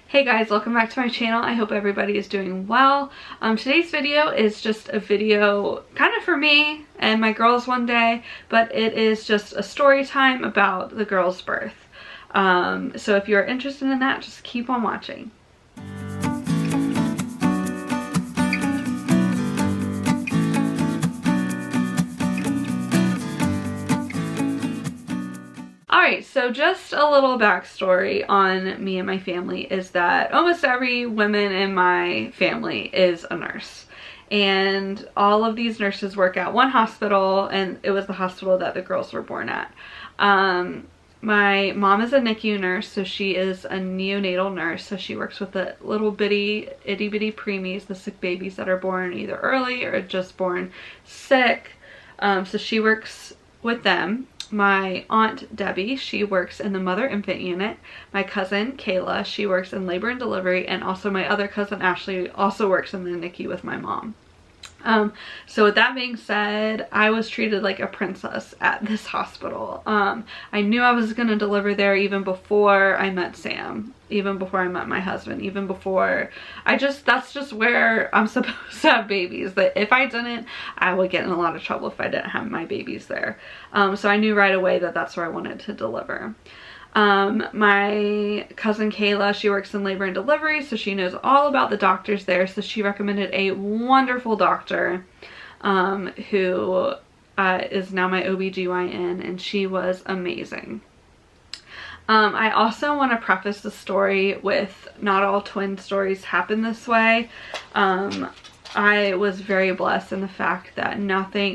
Hey guys, welcome back to my channel. I hope everybody is doing well. Today's video is just a video kind of for me and my girls one day, but it is just a story time about the girl's birth. So if you're interested in that, just keep on watching. Alright, so just a little backstory on me and my family is that almost every woman in my family is a nurse. And all of these nurses work at one hospital, and it was the hospital that the girls were born at. My mom is a NICU nurse, so she is a neonatal nurse, so she works with the little bitty, itty bitty preemies, the sick babies that are born either early or just born sick. So she works with them. My aunt Debbie, she works in the mother infant unit. My cousin Kayla, she works in labor and delivery, and also my other cousin Ashley also works in the NICU with my mom. So with that being said, I was treated like a princess at this hospital. I knew I was gonna deliver there even before I met Sam, even before I met my husband, even before that's just where I'm supposed to have babies. That if I didn't, I would get in a lot of trouble if I didn't have my babies there. So I knew right away that that's where I wanted to deliver. My cousin Kayla, she works in labor and delivery, so she knows all about the doctors there. So she recommended a wonderful doctor who is now my OBGYN, and she was amazing. I also want to preface the story with not all twin stories happen this way. I was very blessed in the fact that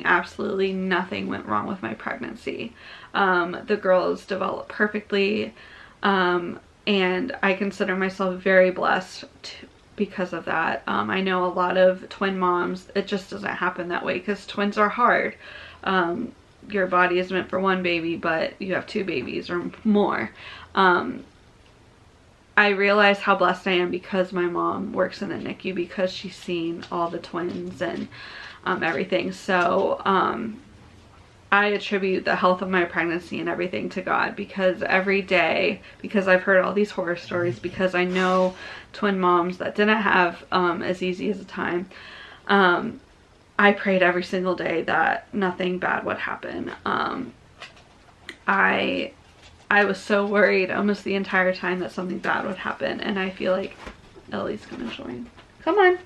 absolutely nothing went wrong with my pregnancy. The girls developed perfectly, and I consider myself very blessed because of that. I know a lot of twin moms, it just doesn't happen that way because twins are hard. Your body is meant for one baby, but you have two babies or more. I realize how blessed I am because my mom works in the NICU, because she's seen all the twins and everything. So I attribute the health of my pregnancy and everything to God, because every day, because I've heard all these horror stories, because I know twin moms that didn't have as easy as a time, I prayed every single day that nothing bad would happen. I was so worried almost the entire time that something bad would happen, and I feel like Ellie's gonna join. Come on.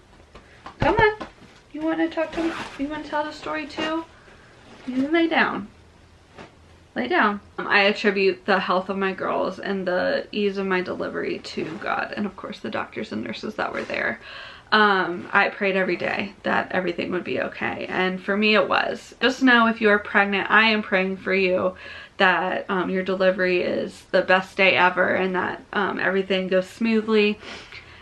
Come on. You want to talk to me? You want to tell the story too? You lay down. Lay down. I attribute the health of my girls and the ease of my delivery to God, and of course the doctors and nurses that were there. I prayed every day that everything would be okay, and for me it was. Just know, if you are pregnant, I am praying for you that your delivery is the best day ever, and that everything goes smoothly,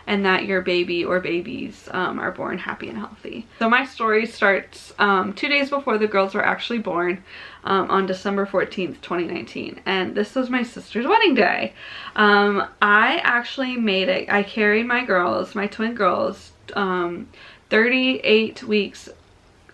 and that your baby or babies are born happy and healthy. So my story starts 2 days before the girls were actually born, on December 14th, 2019. And this was my sister's wedding day. I actually made it. I carried my girls, my twin girls, 38 weeks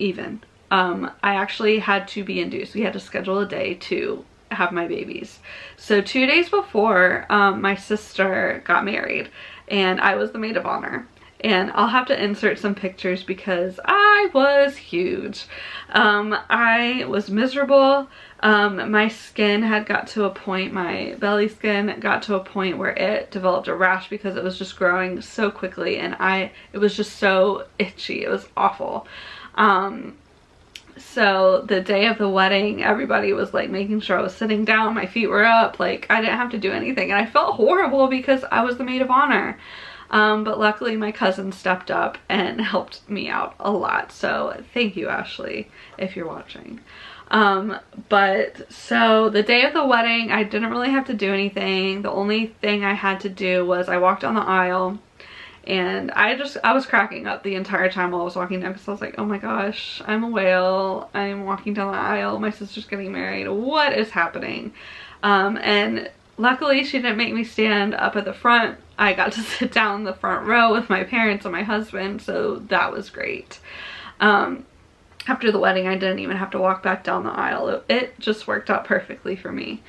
even. I actually had to be induced. We had to schedule a day to have my babies. So 2 days before, my sister got married, and I was the maid of honor. And I'll have to insert some pictures because I was huge. I was miserable. My skin had got to a point, my belly skin got to a point where it developed a rash because it was just growing so quickly, and it was just so itchy. It was awful. So the day of the wedding, everybody was like making sure I was sitting down, my feet were up, like I didn't have to do anything, and I felt horrible because I was the maid of honor. But luckily my cousin stepped up and helped me out a lot, so thank you, Ashley, if you're watching. But so the day of the wedding, I didn't really have to do anything. The only thing I had to do was I walked down the aisle, and I was cracking up the entire time while I was walking down, because I was like, oh my gosh, I'm a whale, I'm walking down the aisle, my sister's getting married, what is happening? And luckily she didn't make me stand up at the front. I got to sit down in the front row with my parents and my husband, so that was great. After the wedding, I didn't even have to walk back down the aisle. It just worked out perfectly for me.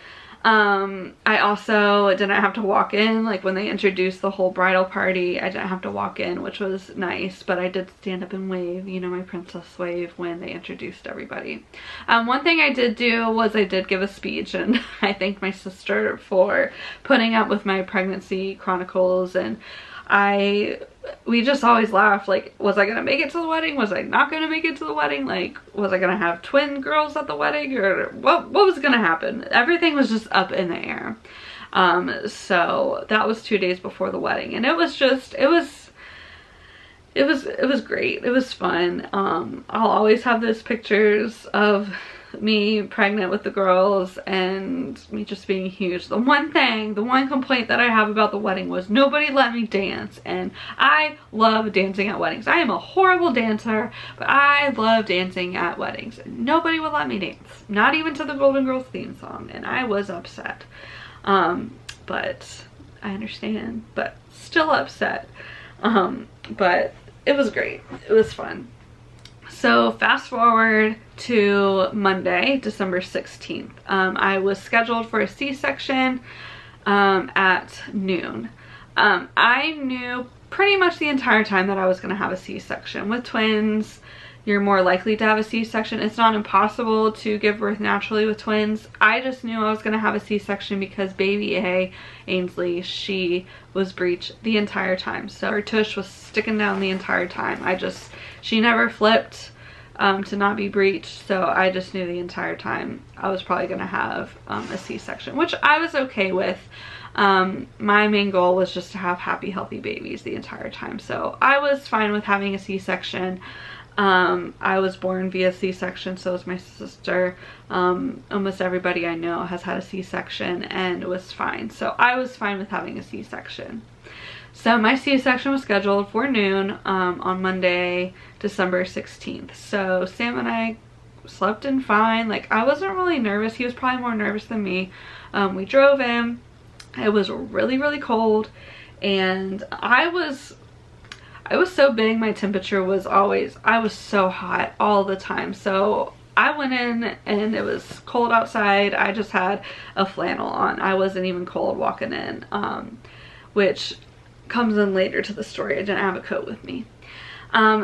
I also didn't have to walk in, like when they introduced the whole bridal party, I didn't have to walk in, which was nice, but I did stand up and wave, you know, my princess wave when they introduced everybody. One thing I did do was I did give a speech, and I thanked my sister for putting up with my pregnancy chronicles, and we just always laughed, like, was I gonna make it to the wedding? Was I not gonna make it to the wedding? Like, was I gonna have twin girls at the wedding, or what was gonna happen? Everything was just up in the air. So that was 2 days before the wedding, and it was great. It was fun. I'll always have those pictures of me pregnant with the girls and me just being huge. The one complaint that I have about the wedding was nobody let me dance, and I love dancing at weddings. I am a horrible dancer, but I love dancing at weddings. Nobody would let me dance, not even to the Golden Girls theme song, and I was upset. But I understand, but still upset. But it was great. It was fun. So fast forward to Monday, December 16th. I was scheduled for a C-section at noon. I knew pretty much the entire time that I was going to have a C-section. With twins, you're more likely to have a C-section. It's not impossible to give birth naturally with twins. I just knew I was going to have a C-section because baby A, Ainsley, she was breech the entire time. So her tush was sticking down the entire time. She never flipped to not be breached, so I just knew the entire time I was probably going to have a C-section, which I was okay with. My main goal was just to have happy, healthy babies the entire time, so I was fine with having a C-section. I was born via C-section, so was my sister. Almost everybody I know has had a C-section, and it was fine, so I was fine with having a C-section. So my C-section was scheduled for noon on Monday, December 16th. So Sam and I slept in fine. Like, I wasn't really nervous. He was probably more nervous than me. We drove in. It was really, really cold, and I was so big, my temperature was I was so hot all the time. So I went in and it was cold outside. I just had a flannel on. I wasn't even cold walking in, which comes in later to the story. I didn't have a coat with me.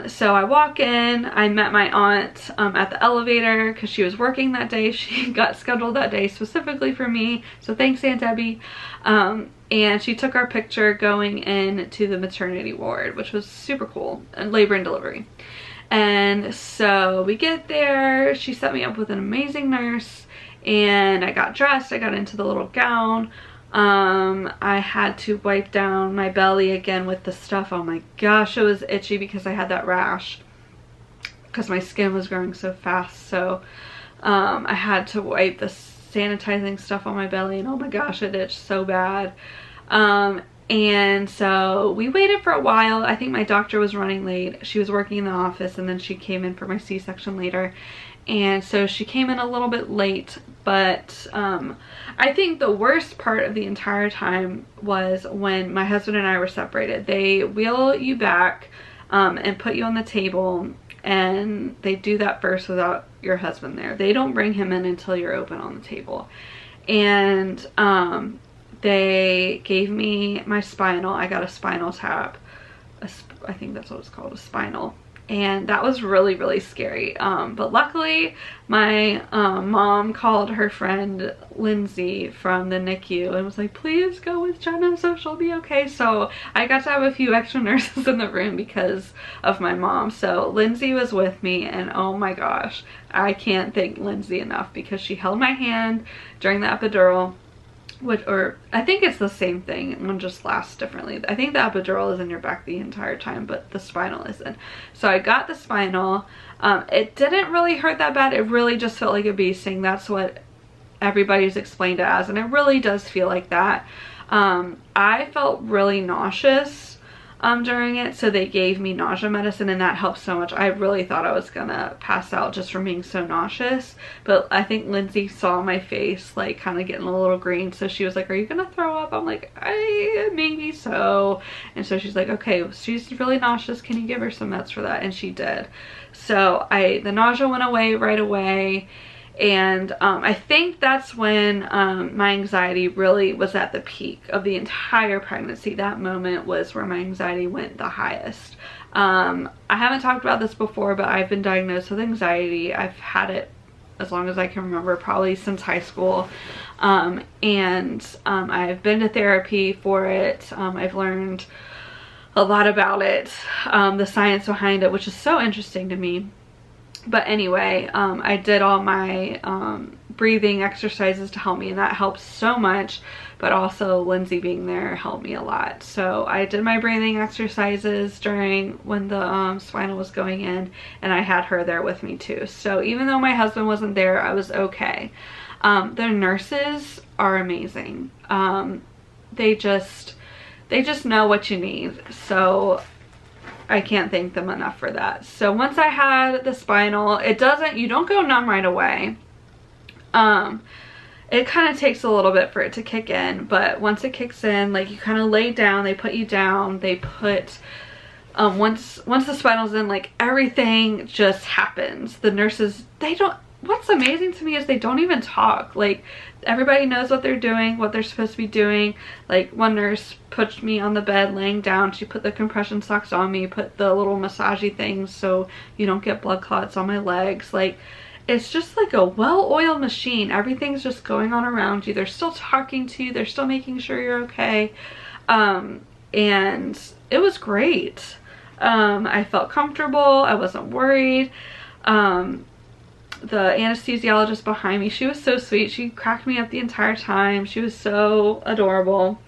So I walk in, I met my aunt at the elevator because she was working that day. She got scheduled that day specifically for me, so thanks, Aunt Debbie. And she took our picture going into the maternity ward, which was super cool, and labor and delivery. And so we get there, she set me up with an amazing nurse, and I got dressed, I got into the little gown. I had to wipe down my belly again with the stuff. Oh my gosh, it was itchy because I had that rash because my skin was growing so fast. So I had to wipe the sanitizing stuff on my belly, and oh my gosh, it itched so bad. And so we waited for a while. I think my doctor was running late. She was working in the office, and then she came in for my C-section later. And so she came in a little bit late, but I think the worst part of the entire time was when my husband and I were separated. They wheel you back and put you on the table, and they do that first without your husband there. They don't bring him in until you're open on the table. And they gave me my spinal. I got a spinal tap. I think that's what it's called, a spinal. And that was really, really scary. But luckily, my mom called her friend Lindsay from the NICU and was like, please go with Jenna so she'll be okay. So I got to have a few extra nurses in the room because of my mom. So Lindsay was with me, and oh my gosh, I can't thank Lindsay enough because she held my hand during the epidural. Or I think it's the same thing, one just lasts differently. I think the epidural is in your back the entire time, but the spinal isn't. So I got the spinal. It didn't really hurt that bad. It really just felt like a bee sting. That's what everybody's explained it as, and it really does feel like that. I felt really nauseous during it, so they gave me nausea medicine, and that helped so much. I really thought I was gonna pass out just from being so nauseous, but I think Lindsay saw my face like kind of getting a little green, so she was like, are you gonna throw up? I'm like, maybe so. And so she's like, okay, she's really nauseous, can you give her some meds for that? And she did. So the nausea went away right away, And I think that's when my anxiety really was at the peak of the entire pregnancy. That moment was where my anxiety went the highest. I haven't talked about this before, but I've been diagnosed with anxiety. I've had it as long as I can remember, probably since high school. I've been to therapy for it. I've learned a lot about it, the science behind it, which is so interesting to me. But anyway, I did all my breathing exercises to help me, and that helps so much. But also Lindsay being there helped me a lot. So I did my breathing exercises during when the spinal was going in, and I had her there with me too. So even though my husband wasn't there, I was okay. The nurses are amazing. They just know what you need. So I can't thank them enough for that. So once I had the spinal, you don't go numb right away. It kind of takes a little bit for it to kick in, but once it kicks in, like, you kind of lay down, they put you down, they put, once the spinal's in, like, everything just happens. The nurses, what's amazing to me is they don't even talk. Like, everybody knows what they're doing, what they're supposed to be doing. Like, one nurse put me on the bed laying down, she put the compression socks on me, put the little massagey things so you don't get blood clots on my legs. Like, it's just like a well-oiled machine. Everything's just going on around you. They're still talking to you. They're still making sure you're okay. And it was great. I felt comfortable. I wasn't worried. The anesthesiologist behind me, she was so sweet. She cracked me up the entire time. She was so adorable.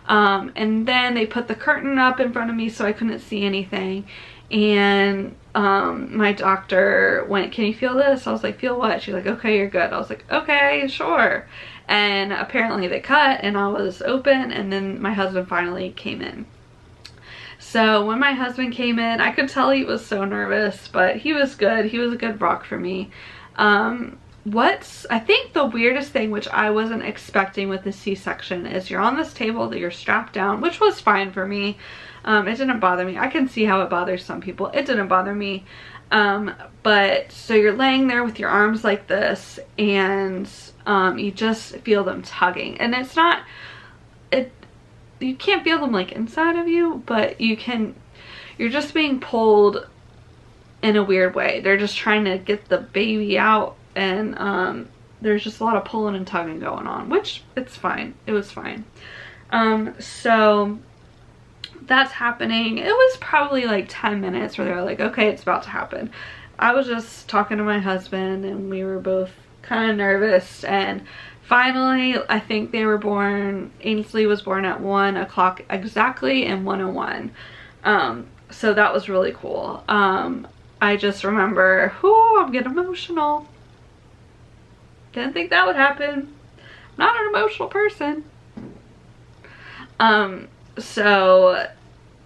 And then they put the curtain up in front of me so I couldn't see anything. And my doctor went, "Can you feel this?" I was like, "Feel what?" She's like, "Okay, you're good." I was like, "Okay, sure." And apparently they cut and I was open, and then my husband finally came in. So when my husband came in, I could tell he was so nervous, but he was good. He was a good rock for me. I think the weirdest thing, which I wasn't expecting with the C-section, is you're on this table that you're strapped down, which was fine for me. It didn't bother me. I can see how it bothers some people. It didn't bother me. But so you're laying there with your arms like this, and you just feel them tugging. And you can't feel them like inside of you, but you're just being pulled in a weird way. They're just trying to get the baby out, and there's just a lot of pulling and tugging going on, which it's fine. It was fine. So that's happening. It was probably like 10 minutes where they were like, "Okay, it's about to happen." I was just talking to my husband, and we were both kind of nervous, and finally, I think they were born, Ainsley was born at 1 o'clock exactly and 1:01. So that was really cool. I just remember, I'm getting emotional. Didn't think that would happen. I'm not an emotional person. So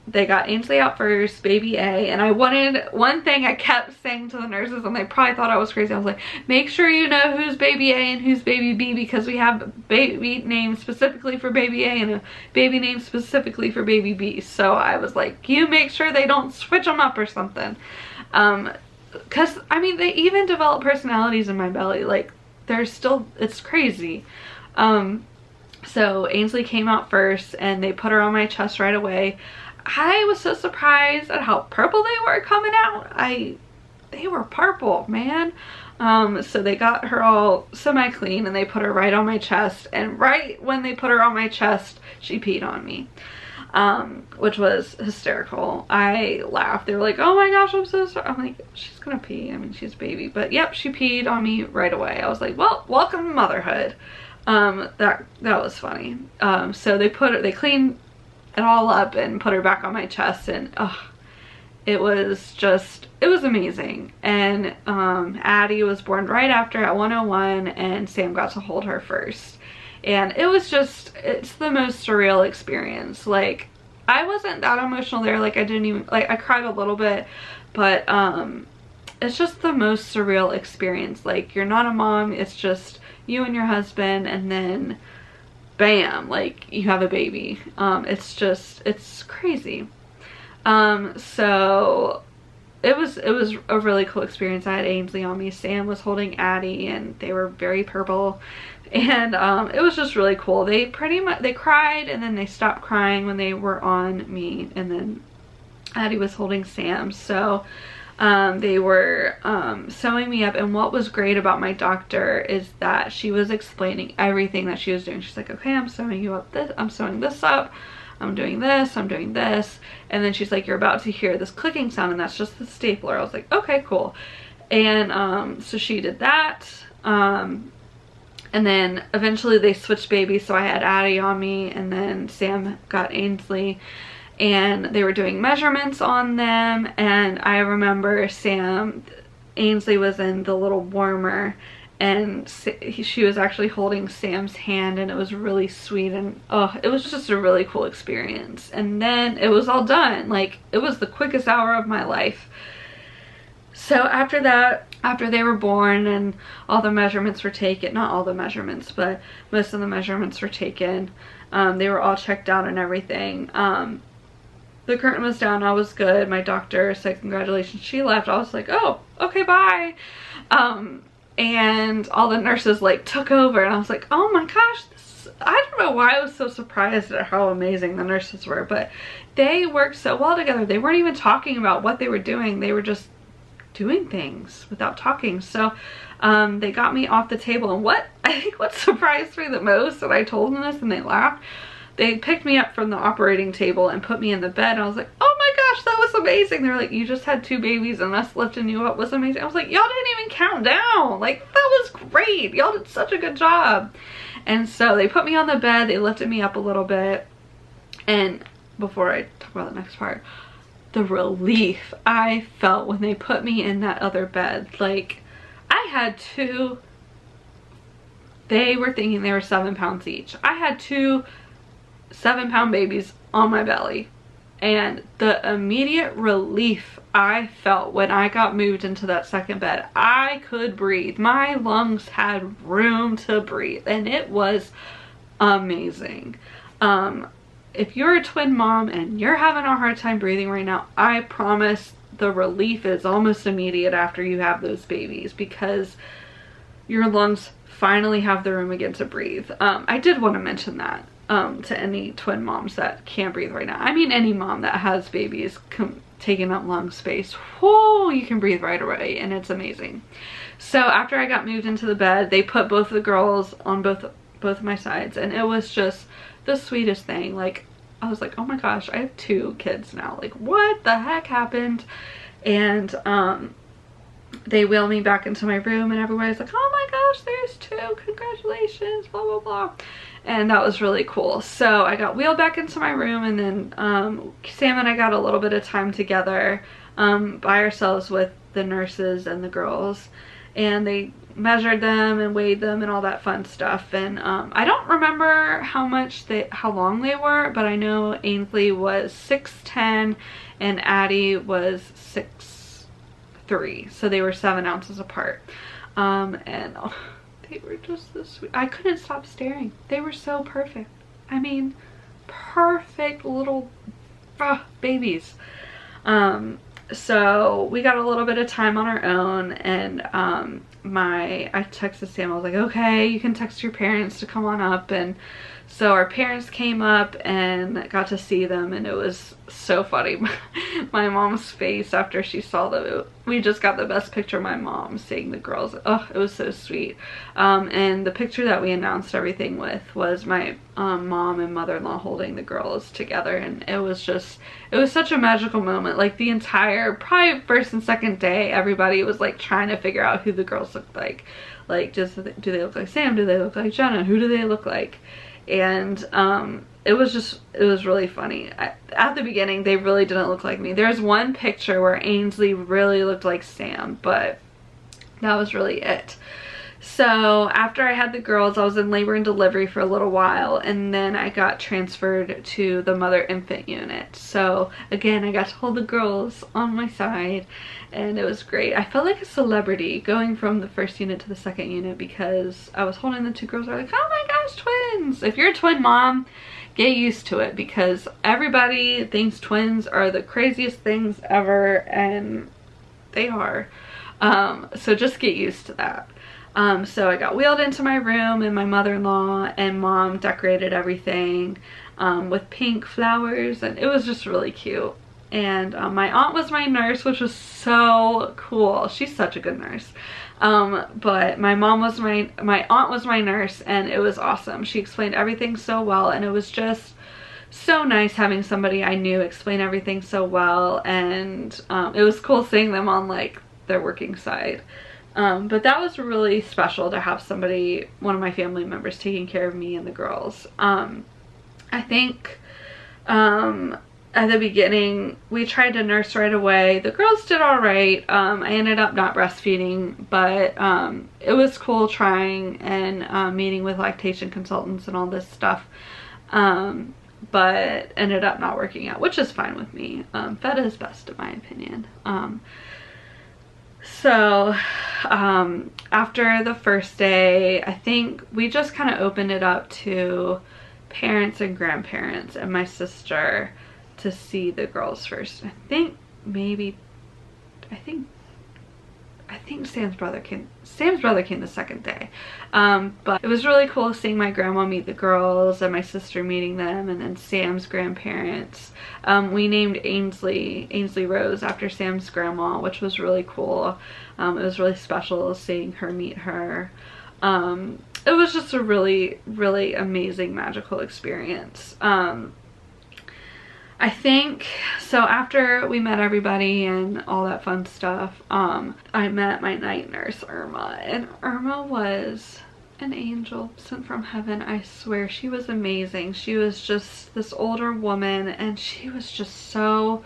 they got Ainsley out first, baby A, and one thing I kept saying to the nurses, and they probably thought I was crazy. I was like, "Make sure you know who's baby A and who's baby B, because we have baby names specifically for baby A and a baby name specifically for baby B." So I was like, "You make sure they don't switch them up or something." Cause I mean, they even develop personalities in my belly. Like, it's crazy. So Ainsley came out first, and they put her on my chest right away. I was so surprised at how purple they were coming out. They were purple, man. So they got her all semi-clean, and they put her right on my chest, and right when they put her on my chest, she peed on me, which was hysterical. I laughed. They were like, "Oh my gosh, I'm so sorry." I'm like, she's gonna pee. I mean, she's a baby. But yep, she peed on me right away. I was like, well, welcome to motherhood. That was funny. So they cleaned it all up and put her back on my chest, and it was amazing. And Addie was born right after at 1:01, and Sam got to hold her first, and it's the most surreal experience. Like, I wasn't that emotional there. Like, I cried a little bit, but it's just the most surreal experience. Like, you're not a mom, it's just you and your husband, and then bam, like, you have a baby. It's crazy. So it was a really cool experience. I had Ainsley on me, Sam was holding Addie, and they were very purple, and it was just really cool. They pretty much, they cried and then they stopped crying when they were on me, and then Addie was holding Sam. So they were sewing me up, and what was great about my doctor is that she was explaining everything that she was doing. She's like, okay, I'm sewing you up, this, I'm sewing this up, I'm doing this, I'm doing this, and then she's like, you're about to hear this clicking sound, and that's just the stapler. I was like, okay, cool. And so she did that, and then eventually they switched babies, so I had Addie on me, and then Sam got Ainsley, and they were doing measurements on them. And I remember Ainsley was in the little warmer, and she was actually holding Sam's hand, and it was really sweet, and oh, it was just a really cool experience. And then it was all done. Like, it was the quickest hour of my life. So after that, after they were born and all the measurements were taken, not all the measurements, but most of the measurements were taken, they were all checked out and everything. The curtain was down, I was good. My doctor said congratulations, she left. I was like, oh, okay, bye. And all the nurses like took over, and I was like, oh my gosh, I don't know why I was so surprised at how amazing the nurses were, but they worked so well together. They weren't even talking about what they were doing, they were just doing things without talking. So they got me off the table, and I think what surprised me the most, and I told them this and they laughed, they picked me up from the operating table and put me in the bed, and I was like, oh my gosh, that was amazing. They're like, you just had 2 babies and us lifting you up was amazing. I was like, y'all didn't even count down. Like, that was great. Y'all did such a good job. And so they put me on the bed, they lifted me up a little bit, and before I talk about the next part, the relief I felt when they put me in that other bed. Like, I had 2, they were thinking they were 7 pounds each. I had 2 7-pound babies on my belly, and the immediate relief I felt when I got moved into that second bed, I could breathe. My lungs had room to breathe, and it was amazing. If you're a twin mom and you're having a hard time breathing right now, I promise the relief is almost immediate after you have those babies, because your lungs finally have the room again to breathe. I did want to mention that to any twin moms that can't breathe right now. I mean, any mom that has babies taking up lung space, whoa, you can breathe right away, and it's amazing. So after I got moved into the bed, they put both of the girls on both of my sides, and it was just the sweetest thing. Like, I was like, oh my gosh, I have 2 kids now. Like, what the heck happened? And they wheeled me back into my room, and everybody's like, oh my gosh, there's 2, congratulations, blah blah blah. And that was really cool. So I got wheeled back into my room, and then Sam and I got a little bit of time together by ourselves with the nurses and the girls, and they measured them and weighed them and all that fun stuff. And I don't remember how long they were, but I know Ainsley was 6'10" and Addie was 6'3", so they were 7 ounces apart. And oh, they were just so sweet. I couldn't stop staring. They were so perfect. I mean, perfect little babies. So we got a little bit of time on our own, and I texted Sam. I was like, okay, you can text your parents to come on up. And so our parents came up and got to see them, and it was so funny. My mom's face after she saw them, we just got the best picture of my mom seeing the girls. Oh, it was so sweet. And the picture that we announced everything with was my mom and mother-in-law holding the girls together, and it was such a magical moment. Like, the entire, probably first and second day, everybody was like trying to figure out who the girls looked like. Like, just, do they look like Sam? Do they look like Jenna? Who do they look like? And it was really funny. At the beginning, they really didn't look like me. There's one picture where Ainsley really looked like Sam, but that was really it. So after I had the girls, I was in labor and delivery for a little while, and then I got transferred to the mother infant unit. So again, I got to hold the girls on my side, and it was great. I felt like a celebrity going from the first unit to the second unit, because I was holding the 2 girls. They're like, oh my gosh, twins. If you're a twin mom, get used to it, because everybody thinks twins are the craziest things ever, and They are. So just get used to that. So I got wheeled into my room, and my mother-in-law and mom decorated everything with pink flowers, and it was just really cute. And my aunt was my nurse, which was so cool. She's such a good nurse. But my aunt was my nurse, and it was awesome. She explained everything so well, and it was just so nice having somebody I knew explain everything so well. And it was cool seeing them on like their working side. But that was really special to have somebody, one of my family members, taking care of me and the girls. I think at the beginning we tried to nurse right away. The girls did all right. I ended up not breastfeeding, but it was cool trying and meeting with lactation consultants and all this stuff. But ended up not working out, which is fine with me. Fed is best in my opinion. So after the first day, I think we just kind of opened it up to parents and grandparents and my sister to see the girls first. I think Sam's brother came the second day. But it was really cool seeing my grandma meet the girls and my sister meeting them, and then Sam's grandparents. We named Ainsley Rose after Sam's grandma, which was really cool. It was really special seeing her meet her. It was just a really, really amazing, magical experience. I think, so after we met everybody and all that fun stuff, I met my night nurse, Irma, and Irma was an angel sent from heaven. I swear, she was amazing. She was just this older woman, and she was just so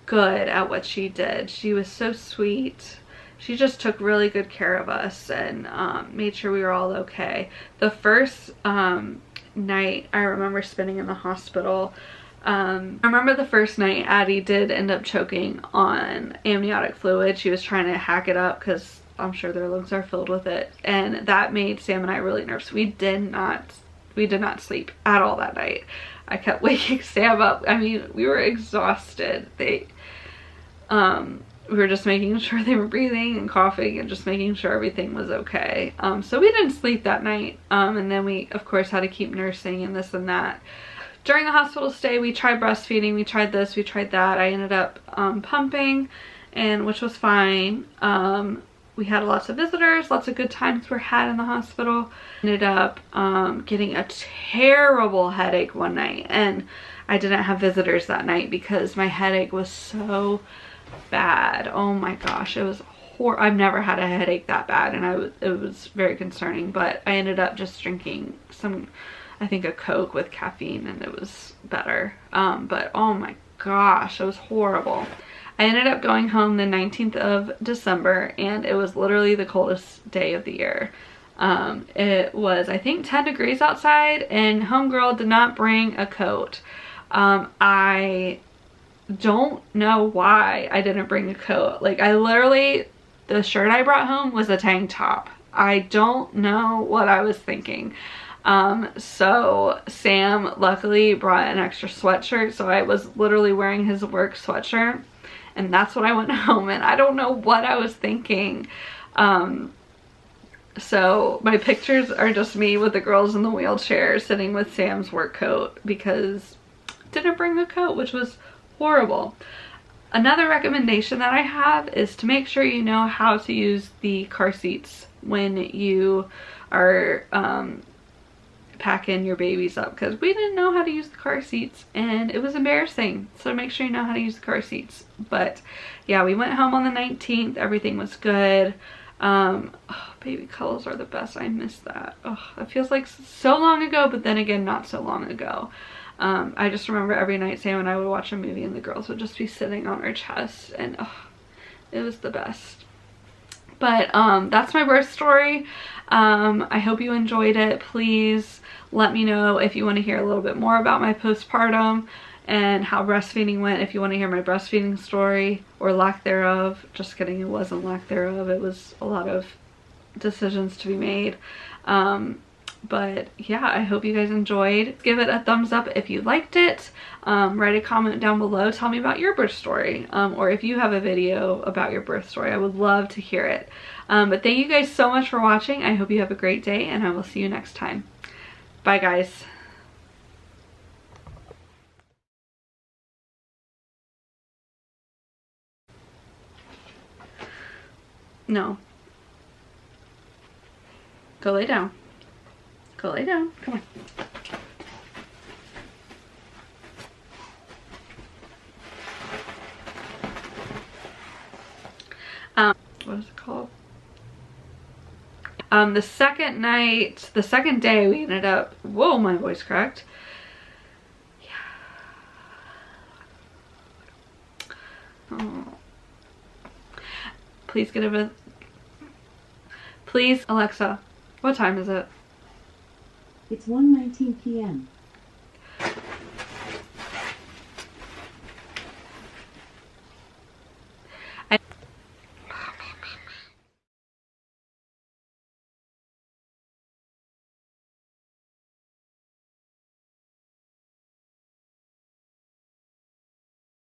good at what she did. She was so sweet. She just took really good care of us and made sure we were all okay. The first night I remember spending in the hospital, I remember the first night Addie did end up choking on amniotic fluid. She was trying to hack it up because I'm sure their lungs are filled with it, and that made Sam and I really nervous. We did not sleep at all that night. I kept waking Sam up. I mean, we were exhausted. We were just making sure they were breathing and coughing and just making sure everything was okay. So we didn't sleep that night, and then we of course had to keep nursing and this and that. During the hospital stay, we tried breastfeeding, we tried this, we tried that. I ended up pumping, and which was fine. We had lots of visitors, lots of good times were had in the hospital. Ended up getting a terrible headache one night, and I didn't have visitors that night because my headache was so bad. Oh my gosh, it was horrible. I've never had a headache that bad, and it was very concerning. But I ended up just drinking I think a Coke with caffeine, and it was better. But oh my gosh, it was horrible. I ended up going home the 19th of December, and it was literally the coldest day of the year. It was, I think, 10 degrees outside, and homegirl did not bring a coat. I don't know why I didn't bring a coat. Like, the shirt I brought home was a tank top. I don't know what I was thinking. So Sam luckily brought an extra sweatshirt, so I was literally wearing his work sweatshirt, and that's what I went home in. I don't know what I was thinking. So my pictures are just me with the girls in the wheelchair sitting with Sam's work coat because didn't bring a coat, which was horrible. Another recommendation that I have is to make sure you know how to use the car seats when you are packing your babies up, because we didn't know how to use the car seats and it was embarrassing. So make sure you know how to use the car seats. But yeah, we went home on the 19th. Everything was good. Oh, baby cuddles are the best. I miss that. Oh, it feels like so long ago, but then again, not so long ago. I just remember every night Sam and I would watch a movie and the girls would just be sitting on our chest, and oh, it was the best. But that's my birth story. I hope you enjoyed it. Please let me know if you want to hear a little bit more about my postpartum and how breastfeeding went. If you want to hear my breastfeeding story or lack thereof. Just kidding, it wasn't lack thereof. It was a lot of decisions to be made. But yeah, I hope you guys enjoyed. Give it a thumbs up if you liked it. Write a comment down below. Tell me about your birth story, or if you have a video about your birth story. I would love to hear it. But thank you guys so much for watching. I hope you have a great day, and I will see you next time. Bye, guys. No. Go lay down. Go lay down. Come on. What is it called? The second night, the second day, we ended up, whoa, my voice cracked. Yeah. Oh. Please get a, please, Alexa, what time is it? It's 1:19 p.m.